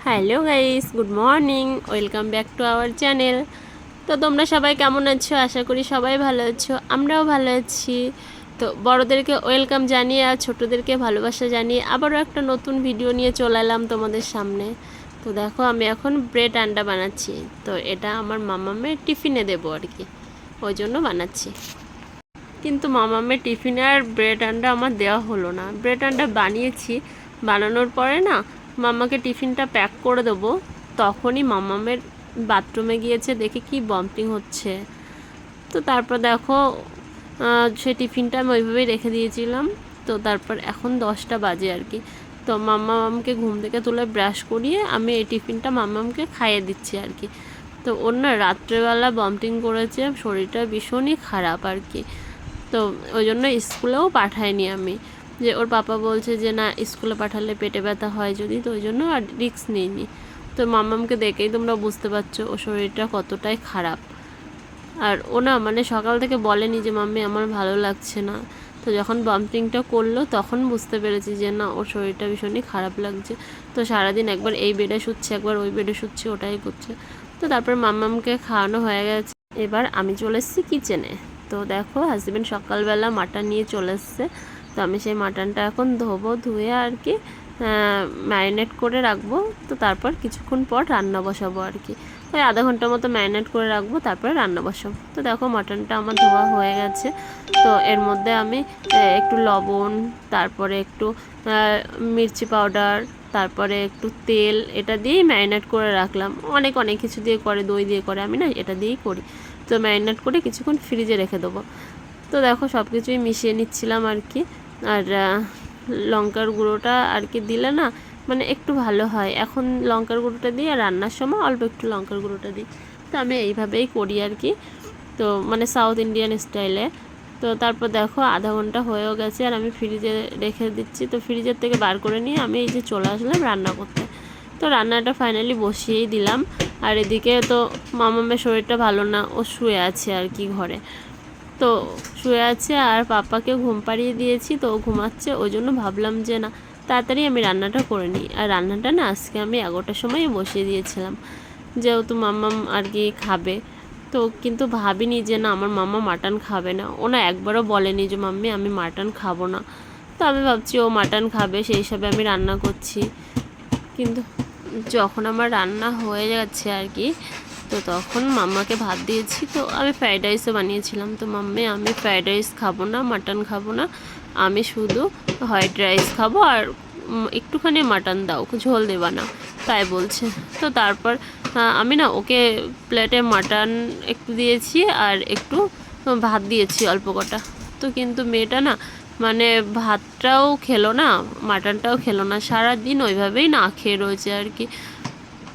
Hello guys, good morning, welcome back to our channel. তো তোমরা সবাই কেমন আছো? আশা করি সবাই ভালো আছো, আমরাও ভালো আছি। তো বড়োদেরকে ওয়েলকাম জানিয়ে আর ছোটোদেরকে ভালোবাসা জানিয়ে আবারও একটা নতুন ভিডিও নিয়ে চলে এলাম তোমাদের সামনে। তো দেখো, আমি এখন ব্রেড আন্ডা বানাচ্ছি। তো এটা আমার মামামের টিফিনে দেবো আর কি, ওই জন্য বানাচ্ছি। কিন্তু মামামের টিফিনে আর ব্রেড আন্ডা আমার দেওয়া হলো না। ব্রেড আন্ডা বানিয়েছি, বানানোর পরে না মামাকে টিফিনটা প্যাক করে দেবো, তখনই মামামের বাথরুমে গিয়েছে, দেখে কি বমিটিং হচ্ছে। তো তারপর দেখো, সে টিফিনটা আমি ওইভাবেই রেখে দিয়েছিলাম। তো তারপর এখন 10টা বাজে আর কি। তো মামামকে ঘুম থেকে তুলে ব্রাশ করিয়ে আমি এই টিফিনটা মামামকে খাইয়ে দিচ্ছি আর কি। তো ওর না রাত্রেবেলা বমিটিং করেছে, শরীরটা ভীষণই খারাপ আর কি। তো ওই জন্য স্কুলেও পাঠাইনি আমি, যে ওর পাপা বলছে যে না, স্কুলে পাঠালে পেটে ব্যথা হয় যদি, তো ওই জন্য আর রিস্ক নিইনি। তো মামামকে দেখেই তোমরা বুঝতে পারছো ওর শরীরটা কতটাই খারাপ। আর ও না মানে সকাল থেকে বলেনি যে মাম্মি আমার ভালো লাগছে না। তো যখন বাম্পিংটা করলো তখন বুঝতে পেরেছি যে না, ওর শরীরটা ভীষণই খারাপ লাগছে। তো সারাদিন একবার এই বেডে শুচ্ছে, একবার ওই বেডে শুচ্ছে, ওটাই করছে। তো তারপর মাম্মামকে খাওয়ানো হয়ে গেছে, এবার আমি চলে এসেছি কিচেনে। তো দেখো, হাজব্যান্ড সকালবেলা মাটন নিয়ে চলে এসছে। তো আমি সেই মাটনটা এখন ধোবো, ধুয়ে আর কি ম্যারিনেট করে রাখবো। তো তারপর কিছুক্ষণ পর রান্না বসাবো আর কি, ওই আধা ঘন্টার মতো ম্যারিনেট করে রাখবো, তারপরে রান্না বসাবো। তো দেখো, মাটনটা আমার ধোয়া হয়ে গেছে। তো এর মধ্যে আমি একটু লবণ, তারপরে একটু মির্চি পাউডার, তারপরে একটু তেল, এটা দিয়েই ম্যারিনেট করে রাখলাম। অনেক কিছু দিয়ে করে, দই দিয়ে করে, আমি না এটা দিয়েই করি। তো ম্যারিনেট করে কিছুক্ষণ ফ্রিজে রেখে দেবো। তো দেখো, সব কিছুই মিশিয়ে নিচ্ছিলাম আর কি। আর লঙ্কার গুঁড়োটা আর কি দিলে না মানে একটু ভালো হয়। এখন লঙ্কার গুঁড়োটা দিই, আর রান্নার সময় অল্প একটু লঙ্কার গুঁড়োটা দিই। তো আমি এইভাবেই করি আর কি, তো মানে সাউথ ইন্ডিয়ান স্টাইলে। তো তারপর দেখো, আধা ঘন্টা হয়েও গেছে আর আমি ফ্রিজে রেখে দিচ্ছি। তো ফ্রিজের থেকে বার করে নিয়ে আমি এই যে চলে আসলাম রান্না করতে। তো রান্নাটা ফাইনালি বসিয়েই দিলাম। আর এদিকে তো মামামের শরীরটা ভালো না, ও শুয়ে আছে আর কি ঘরে। তো শুয়ে আছে, আর পাপাকে ঘুম পাড়িয়ে দিয়েছি, তো ও ঘুমাচ্ছে। ওই জন্য ভাবলাম যে না, তাড়াতাড়ি আমি রান্নাটা করে নিই। আর রান্নাটা না আজকে আমি 11টার সময় বসিয়ে দিয়েছিলাম, যেহেতু মাম্মাম আর কি খাবে। তো কিন্তু ভাবিনি যে না, আমার মাম্মা মাটন খাবে না। ও না একবারও বলেনি যে মাম্মি আমি মাটন খাবো না। তো আমি ভাবছি ও মাটন খাবে, সেই হিসাবে আমি রান্না করছি। কিন্তু যখন আমার রান্না হয়ে যাচ্ছে আর কি, তো তখন মাম্মাকে ভাত দিয়েছি। তো আমি ফ্রাইড রাইসও বানিয়েছিলাম। তো মাম্মি আমি ফ্রাইড রাইস খাবো না, মাটন খাবো না, আমি শুধু হোয়াইট রাইস খাবো, আর একটুখানি মাটন দাও, ঝোল দেবা না, তাই বলছে। তো তারপর আমি না ওকে প্লেটে মাটন একটু দিয়েছি, আর একটু ভাত দিয়েছি অল্প কটা। তো কিন্তু মেয়েটা না মানে ভাতটাও খেলো না, মাটনটাও খেলো না, সারাদিন ওইভাবেই না খেয়ে রয়েছে আর কি।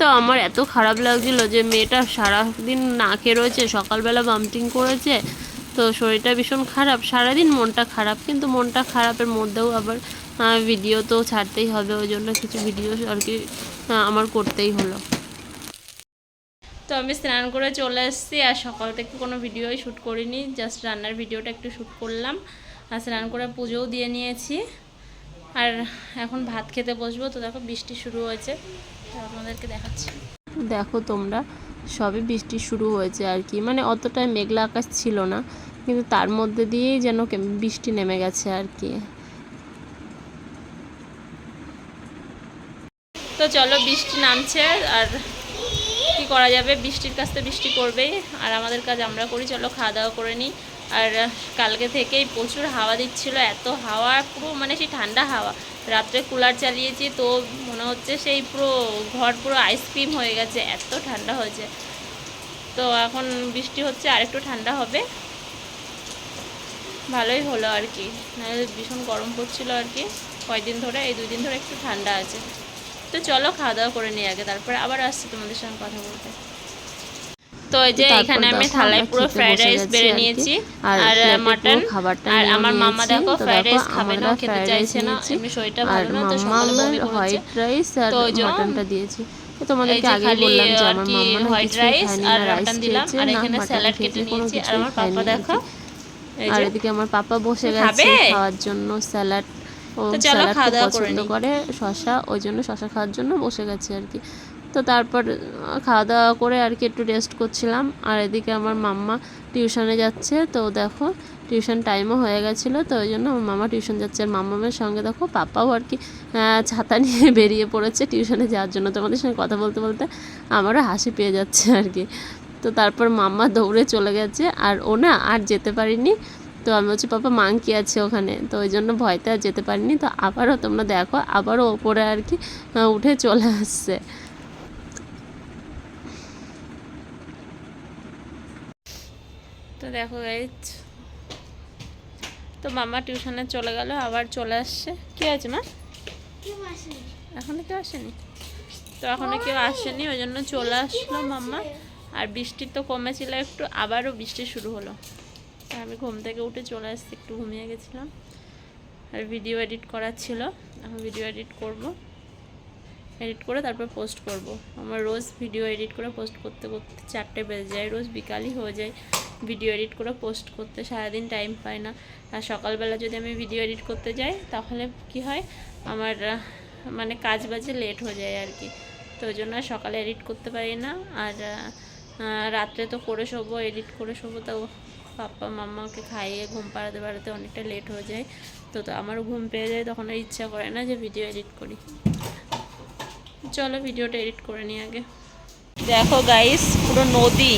তো আমার এত খারাপ লাগছিলো যে মেয়েটা সারাদিন না খেয়ে রয়েছে, সকালবেলা বাম্পিং করেছে, তো শরীরটা ভীষণ খারাপ, সারাদিন মনটা খারাপ। কিন্তু মনটা খারাপের মধ্যেও আবার ভিডিও তো ছাড়তেই হবে, ওই জন্য কিছু ভিডিও আর কি আমার করতেই হলো। তো আমি স্নান করে চলে এসেছি, আর সকাল থেকে কোনো ভিডিওই শ্যুট করিনি, জাস্ট রান্নার ভিডিওটা একটু শ্যুট করলাম। আর স্নান করে পুজোও দিয়ে নিয়েছি, আর এখন ভাত খেতে বসবো। তো দেখো, বৃষ্টি শুরু হয়েছে, তো আপনাদেরকে দেখাচ্ছি। দেখো তোমরা, সবে বৃষ্টি শুরু হয়েছে আর কি, মানে অতটাই মেঘলা আকাশ ছিল না, কিন্তু তার মধ্যে দিয়েই যেন বৃষ্টি নেমে গেছে আর কি। তো চলো, বৃষ্টি নামছে, আর কি করা যাবে, বৃষ্টির কাজ তো বৃষ্টি করবেই, আর আমাদের কাজ আমরা করি। চলো খাওয়া দাওয়া করে নিই। আর কালকে থেকেই প্রচুর হাওয়া দিচ্ছিল, এত হাওয়া, পুরো মানে সেই ঠান্ডা হাওয়া। রাত্রে কুলার চালিয়েছি, তো মনে হচ্ছে সেই পুরো ঘর পুরো আইসক্রিম হয়ে গেছে, এত ঠান্ডা হয়েছে। তো এখন বৃষ্টি হচ্ছে, আর একটু ঠান্ডা হবে, ভালোই হলো আর কি। নাহলে ভীষণ গরম পড়ছিল আর কি কয়েকদিন ধরে, এই 2 দিন ধরে একটু ঠান্ডা আছে। তো চলো খাওয়া দাওয়া করে নিই আগে, তারপরে আবার আসছি তোমাদের সঙ্গে কথা বলতে। তো এই যে এখানে আমি থালায় পুরো ফ্রাইড রাইস বেড়ে নিয়েছি, আর মাটন, আর আমার মামা দেখো ফ্রাইড রাইস খাবে না, খেতে চাইছে না, এমনি শরীরটা ভালো না, তো সকালে বমি করেছে। তো ওই জন্য মাটনটা দিয়েছি। তো তোমাদেরকে আগে বললাম যে আমার মাম্মা না হোয়াইট রাইস আর মাটন দিলাম, আর এখানে স্যালাড কেটে নিয়েছি। আর আমার পাপা দেখো, আর এদিকে আমার পাপা বসে গেছে খাওয়ার জন্য স্যালাড ও তো চলো স্যালাড খাওয়া খুব দাওয়া করে পছন্দ নিই। করে, শশা, ওই জন্য শশা খাওয়ার জন্য বসে গেছে আর কি। তো তারপর খাওয়া দাওয়া করে আর কি একটু রেস্ট করছিলাম। আর এদিকে আমার মাম্মা টিউশনে যাচ্ছে, তো দেখো টিউশন টাইমও হয়ে গেছিলো, তো ওই জন্য আমার মামা টিউশন যাচ্ছে। আর মাম্মামের সঙ্গে দেখো পাপাও আর কি ছাতা নিয়ে বেরিয়ে পড়েছে টিউশনে যাওয়ার জন্য। তোমাদের সঙ্গে কথা বলতে বলতে আমারও হাসি পেয়ে যাচ্ছে আর কি। তো তারপর মাম্মা দৌড়ে চলে গেছে, আর ও না আর যেতে পারিনি। তো আমি বলছি পাপা মাংকি আছে ওখানে, তো ওই জন্য ভয়তে আর যেতে পারিনি। তো আবারও তোমরা দেখো আবারও ওপরে আর কি উঠে চলে আসছে। তো দেখো গাইজ, তো মামা টিউশনে চলে গেল, আবার চলে আসছে। কি আছে মা? এখনো কেউ আসেনি? তো এখনো কেউ আসেনি, ওই জন্য চলে আসলো মাম্মা। আর বৃষ্টি তো কমেছিল একটু, আবারও বৃষ্টি শুরু হলো। আমি ঘুম থেকে উঠে চলে আসছি, একটু ঘুমিয়ে গেছিলাম। আর ভিডিও এডিট করার ছিল, এখন ভিডিও এডিট করব, এডিট করে তারপর পোস্ট করব। আমার রোজ ভিডিও এডিট করে পোস্ট করতে করতে 4টে বেজে যায়, রোজ বিকালই হয়ে যায় ভিডিও এডিট করে পোস্ট করতে, সারাদিন টাইম পাই না। আর সকালবেলা যদি আমি ভিডিও এডিট করতে যাই তাহলে কি হয়, আমার মানে কাজ বাজে লেট হয়ে যায় আর কি। তো ওই জন্য সকালে এডিট করতে পারি না। আর রাত্রে তো করে শোবো, এডিট করে শোবো, তো পাপ্পা মাম্মাকে খাইয়ে ঘুম পাড়াতে পাড়াতে অনেকটা লেট হয়ে যায়। তো আমারও ঘুম পেয়ে যায়, তখন আর ইচ্ছা করে না যে ভিডিও এডিট করি। চলো ভিডিওটা এডিট করে নিই আগে। দেখো গাইস, পুরো নদী।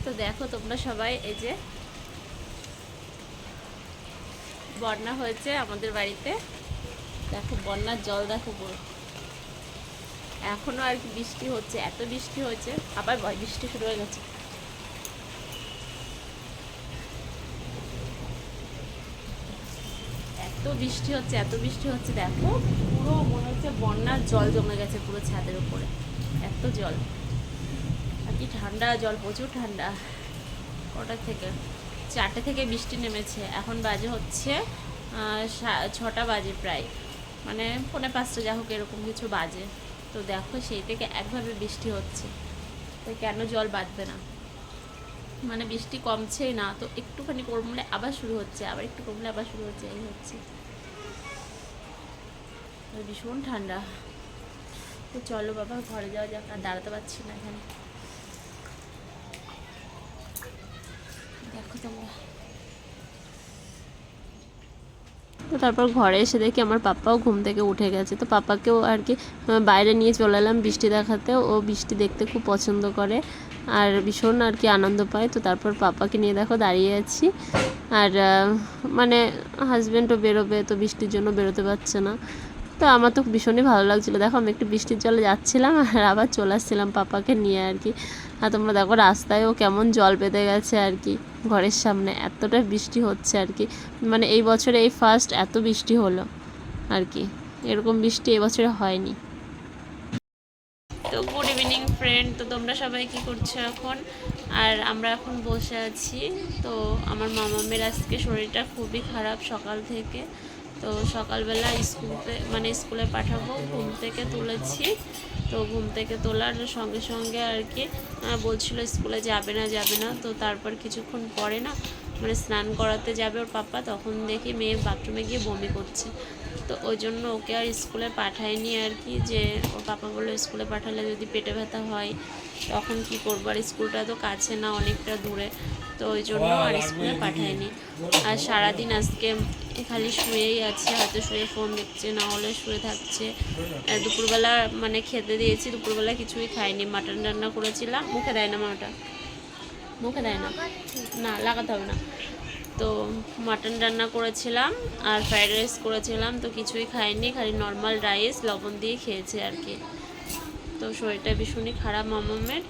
তো দেখো তোমরা সবাই, এই যে বন্যা হয়েছে আমাদের বাড়িতে। দেখো বন্যার জল দেখো পুরো, এখনো আর কি বৃষ্টি হচ্ছে, এত বৃষ্টি হয়েছে, আবার বৃষ্টি শুরু হয়ে গেছে। এত বৃষ্টি হচ্ছে, এত বৃষ্টি হচ্ছে, দেখো পুরো মনে হচ্ছে বন্যার জল জমে গেছে পুরো ছাদের উপরে, এত জল। আর কি ঠান্ডা জল, প্রচুর ঠান্ডা। ওটার থেকে 4টে থেকে বৃষ্টি নেমেছে, এখন বাজে হচ্ছে 6টা বাজে প্রায়, মানে 4:45 যা হোক এরকম কিছু বাজে। তো দেখো সেই থেকে একভাবে বৃষ্টি হচ্ছে, তো কেন জল বাঁধবে না, মানে বৃষ্টি কমছেই না। তো একটুখানি কমলে আবার শুরু হচ্ছে, আবার একটু কমলে আবার শুরু হচ্ছে, এই হচ্ছে। ভীষণ ঠান্ডা। তো চলো বাবা ঘরে যাওয়া যাক, আর দাঁড়াতে পারছি না এখানে। দেখো তোমরা। তো তারপর ঘরে এসে দেখি আমার পাপ্পাও ঘুম থেকে উঠে গেছে। তো পাপাকেও আর কি বাইরে নিয়ে চলে এলাম বৃষ্টি দেখাতে, ও বৃষ্টি দেখতে খুব পছন্দ করে আর ভীষণ আর কি আনন্দ পায়। তো তারপর পাপাকে নিয়ে দেখো দাঁড়িয়ে আছি। আর মানে হাজব্যান্ডও বেরোবে, তো বৃষ্টির জন্য বেরোতে পারছে না। তো আমার তো ভীষণই ভালো লাগছিলো। দেখো আমি একটু বৃষ্টির জলে যাচ্ছিলাম আর আবার চলে আসছিলাম পাপাকে নিয়ে আর কি। আর তোমরা দেখো রাস্তায়ও কেমন জল বেঁধে গেছে আর কি, ঘরের সামনে এতটা বৃষ্টি হচ্ছে আর কি। মানে এই বছরে এই ফার্স্ট এত বৃষ্টি হলো আর কি, এরকম বৃষ্টি এবছরে হয়নি। তো গুড ইভিনিং ফ্রেন্ড, তো তোমরা সবাই কি করছো এখন? আর আমরা এখন বসে আছি। তো আমার মামামের আজকে শরীরটা খুবই খারাপ সকাল থেকে। তো সকালবেলা স্কুলে পাঠাবো, ঘুম থেকে তুলেছি। তো ঘুম থেকে তোলার সঙ্গে সঙ্গে আর কি বলছিল স্কুলে যাবে না। তো তারপর কিছুক্ষণ পরে না, মানে স্নান করাতে যাবে ওর পাপা, তখন দেখি মেয়ে বাথরুমে গিয়ে বমি করছে। তো ওই জন্য ওকে আর স্কুলে পাঠায়নি আর কি, যে ওর পাপা বললো স্কুলে পাঠালে যদি পেটে ব্যথা হয় তখন কি করবো, আর স্কুলটা তো কাছে না, অনেকটা দূরে। তো ওই জন্য আর স্কুলে পাঠায়নি। আর সারাদিন আজকে খালি শুয়েই আছে, হয়তো শুয়ে ফোন দেখছে, না হলে শুয়ে থাকছে। দুপুরবেলা মানে খেতে দিয়েছি, দুপুরবেলা কিছুই খাইনি, মাটন রান্না করেছিলাম, মুখে দেয় না মাটা, মুখে দেয় না, না লাগাতে হবে না। তো মাটন রান্না করেছিলাম আর ফ্রাইড রাইস করেছিলাম, তো কিছুই খাইনি, খালি নর্মাল রাইস লবণ দিয়ে খেয়েছে আর কি। তো শরীরটা ভীষণই খারাপ মামামের।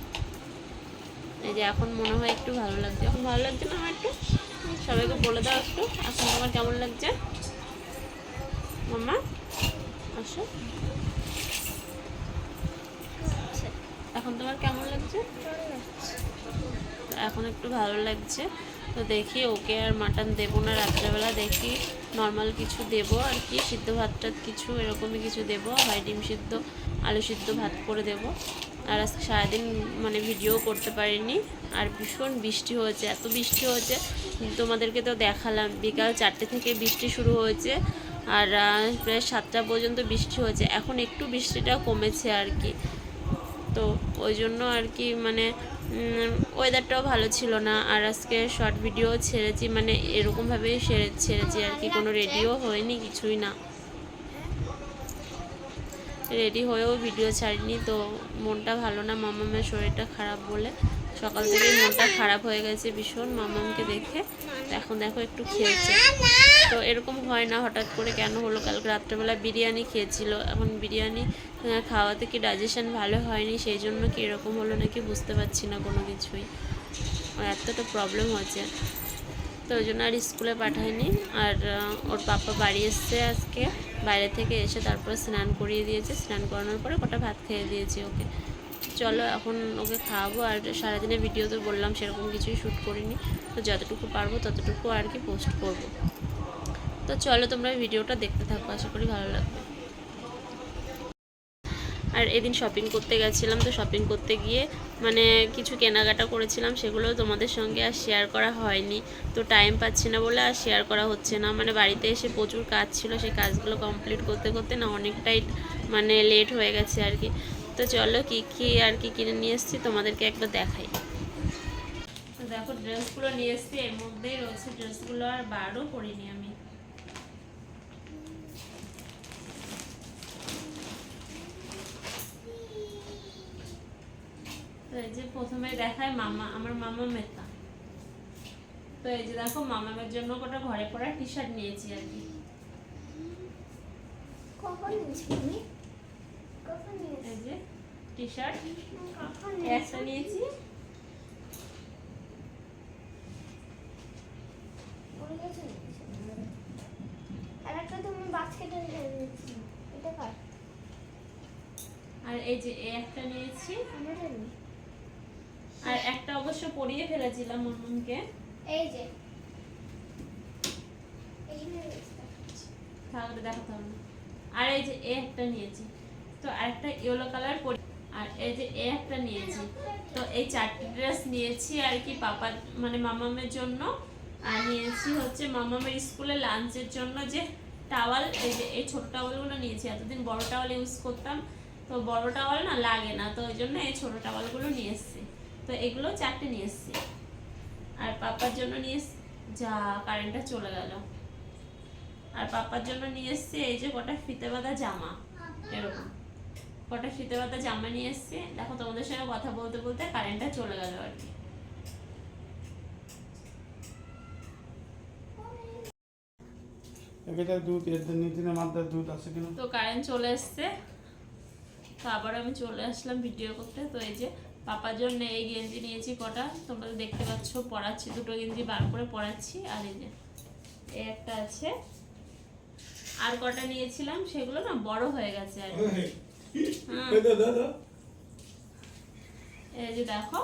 এই যে এখন মনে হয় একটু ভালো লাগছে, এখন ভালো লাগছে না আমার একটু, সবাইকে বলে দাও একটু এখন তোমার কেমন লাগছে। মামা আসো, এখন তোমার কেমন লাগছে? এখন একটু ভালো লাগছে। তো দেখি ওকে আর মাটন দেবো না, রাত্রেবেলা দেখি নর্মাল কিছু দেবো আর কি, সিদ্ধ ভাত টাত কিছু এরকমই কিছু দেবো, হয় ডিম সিদ্ধ আলু সিদ্ধ ভাত করে দেবো। আর আজকে সারাদিন মানে ভিডিও করতে পারিনি, আর ভীষণ বৃষ্টি হয়েছে, এত বৃষ্টি হয়েছে তোমাদেরকে তো দেখালাম, বিকাল 4টে থেকে বৃষ্টি শুরু হয়েছে আর প্রায় 7টা পর্যন্ত বৃষ্টি হয়েছে। এখন একটু বৃষ্টিটা কমেছে আর কি, তো ওই জন্য আর কি মানে ওয়েদারটাও ভালো ছিল না। আর আজকে শর্ট ভিডিও ছেড়েছি, মানে এরকমভাবেই ছেড়েছি আর কি, কোনো রেডিও হয়নি কিছুই না, রেডি হয়েও ভিডিও ছাড়িনি। তো মনটা ভালো না, মামামের শরীরটা খারাপ বলে সকাল থেকে মনটা খারাপ হয়ে গেছে ভীষণ মামামকে দেখে। এখন দেখো একটু খেয়েছে, তো এরকম হয় না, হঠাৎ করে কেন হলো। কালকে রাত্রেবেলা বিরিয়ানি খেয়েছিল, এখন বিরিয়ানি খাওয়াতে কি ডাইজেশন ভালো হয়নি, সেই জন্য কি এরকম হলো নাকি বুঝতে পারছি না কোনো কিছুই, এতটা প্রবলেম হয়েছে। তো ওই জন্য আর স্কুলে পাঠায়নি। আর ওর পাপা বাড়ি এসছে আজকে, বাইরে থেকে এসে তারপর স্নান করিয়ে দিয়েছে, স্নান করানোর পরে কটা ভাত খেয়ে দিয়েছি ওকে। চলো এখন ওকে খাওয়াবো। আর সারাদিনের ভিডিও তো বললাম সেরকম কিছুই শ্যুট করিনি, তো যতটুকু পারবো ততটুকু আর কি পোস্ট করব। তো চলো তোমরা ভিডিওটা দেখতে থাকো, আশা করি ভালো লাগবে। আর এদিন শপিং করতে গেছিলাম, তো শপিং করতে গিয়ে মানে কিছু কেনাকাটা করেছিলাম, সেগুলো তোমাদের সঙ্গে আর শেয়ার করা হয়নি, তো টাইম পাচ্ছি না বলে আর শেয়ার করা হচ্ছে না। মানে বাড়িতে এসে প্রচুর কাজ ছিল, সেই কাজগুলো কমপ্লিট করতে করতে না অনেকটাই মানে লেট হয়ে গেছে আর কি। তো চলো কী কী আর কি কিনে নিয়ে এসেছি তোমাদেরকে একবার দেখাই। তো দেখো ড্রেসগুলো নিয়ে এসেছি, এর মধ্যেই রয়েছে ড্রেসগুলো, আর বারও করিনি আমি। তো এই যে প্রথমে দেখায় মামা, আমার মামা মেতা। তো এই যে দেখো মামামের জন্য কটা ঘরে পরা টি শার্ট নিয়েছি আর কি। এই যে টি শার্ট একটা নিয়েছি, আর এই যে একটা নিয়েছি, আর একটা অবশ্য পরিয়ে ফেলেছিলাম মামামকে, এই যে তাহলে দেখাতে হবে না। আর এই যে একটা নিয়েছি, তো আরেকটা ইয়েলো কালার পরি, আর এই যে একটা নিয়েছি। তো এই 4টে ড্রেস নিয়েছি আর কি পাপা মানে মামামের জন্য। আর নিয়েছি হচ্ছে মামামের স্কুলে লাঞ্চের জন্য যে টাওয়াল, এই যে এই ছোট টাওয়ালগুলো নিয়েছি, এতদিন বড় টাওয়াল ইউজ করতাম, তো বড় টাওয়াল না লাগে না, তো ওই জন্য এই ছোট টাওয়ালগুলো নিয়ে এসেছি। তো এগুলো 4টে নিয়ে এসেছি। আর পাপার জন্য নিয়ে যা কারেন্টটা চলে গেল। আর পাপার জন্য নিয়ে এসেছি এই যে কটা ফিতে বাঁধা জামা, এরকম কটা ফিতে বাঁধা জামা নিয়ে এসেছি। দেখো তোমাদের সঙ্গে কথা বলতে বলতে কারেন্টটা চলে গেল আর কি। তো কারেন্ট চলে এসছে, তো আবার আমি চলে আসলাম ভিডিও করতে। তো এই যে পাপার জন্য এই গেঞ্জি নিয়েছি কটা, তোমরা দেখতে পাচ্ছ পরাচ্ছি, দুটো গেঞ্জি বার করে পরাচ্ছি। আর এই যে এই একটা আছে, আর কটা নিয়েছিলাম সেগুলো না বড় হয়ে গেছে আর কি। এই যে দেখো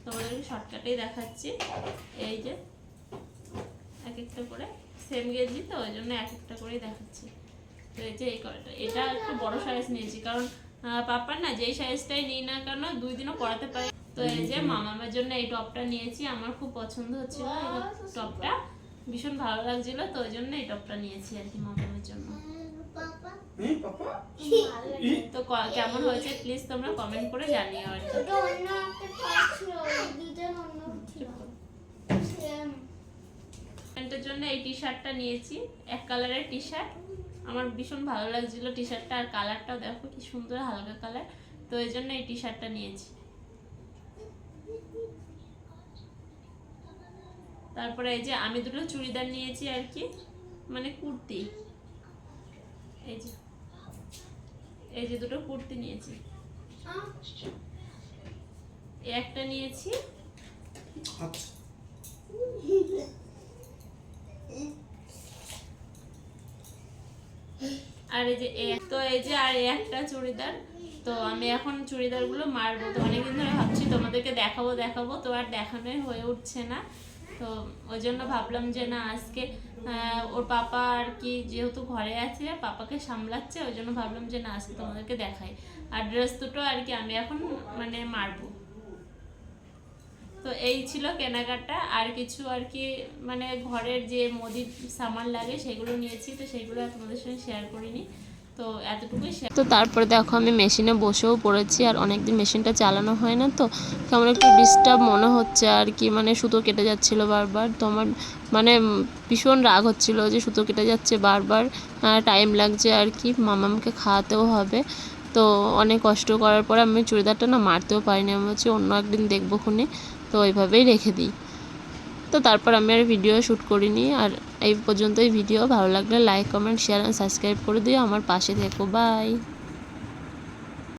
তোমাদেরকে শর্টকাটেই দেখাচ্ছি, এই যে এক একটা করে সেম গেঞ্জি, তো ওই জন্য এক একটা করেই দেখাচ্ছি। তো এই যে এই কটা, এটা একটু বড় সাইজ নিয়েছি, কারণ পাপার না যেই সাইজটাই নিই না কেন 2 দিনও পরাতে পারি। তো এই যে মামামের জন্য এই টপটা নিয়েছি, আমার খুব পছন্দ হচ্ছিল এই টপটা, ভীষণ ভালো লাগছিল, তো ওই জন্য এই টপটা নিয়েছি আর কি মামামের জন্য। তো কেমন হয়েছে প্লিজ তোমরা কমেন্ট করে জানিও আর কি। প্যান্টের জন্য এই টি শার্টটা নিয়েছি, এক কালারের টি শার্ট, আমার ভীষণ ভালো লাগছিল টি শার্টটা, আর কালারটাও দেখো কি সুন্দর হালকা কালার, তো এই জন্য এই টি শার্টটা নিয়েছি। তারপরে এই যে আমি দুটো চুড়িদার নিয়েছি আর কি, মানে কুর্তি, এই যে দুটো কুর্তি নিয়েছি, একটা নিয়েছি। আর এই যে তো এই যে আর একটা চুড়িদার। তো আমি এখন চুড়িদারগুলো মারবো, তো অনেকদিন ধরে ভাবছি তোমাদেরকে দেখাবো, তো আর দেখানোই হয়ে উঠছে না। তো ওই জন্য ভাবলাম যে না আজকে ওর পাপা আর কি যেহেতু ঘরে আছে, পাপাকে সামলাচ্ছে, ওই জন্য ভাবলাম যে না আজকে তোমাদেরকে দেখাই। আর ড্রেস দুটো আর কি আমি এখন মানে মারবো। তো এই ছিল কেনাকাটা, আর কিছু আর কি মানে ঘরের যে মুদির সামান লাগে সেগুলো নিয়েছি, তো সেগুলো তোমাদের সঙ্গে শেয়ার করিনি, তো এতটুকুই শেয়ার। তো তারপরে দেখো আমি মেশিনে বসেও পড়েছি, আর অনেকদিন মেশিনটা চালানো হয় না, তো কেমন একটু ডিস্টার্ব মনে হচ্ছে আর কি, মানে সুতো কেটে যাচ্ছিলো বারবার। তো আমার মানে ভীষণ রাগ হচ্ছিলো যে সুতো কেটে যাচ্ছে বারবার, টাইম লাগছে আর কি, মামামকে খাওয়াতেও হবে। তো অনেক কষ্ট করার পরে আমি চুড়িদারটা না মারতেও পারিনি, আমি হচ্ছে অন্য একদিন দেখবো খুনি, তো ওইভাবেই রেখে দিই। তো তারপর আমি আর ভিডিও শ্যুট করিনি। আর এই পর্যন্তই ভিডিও। ভালো লাগলে like comment share and subscribe করে দিও, আমার পাশে থেকো। বাই।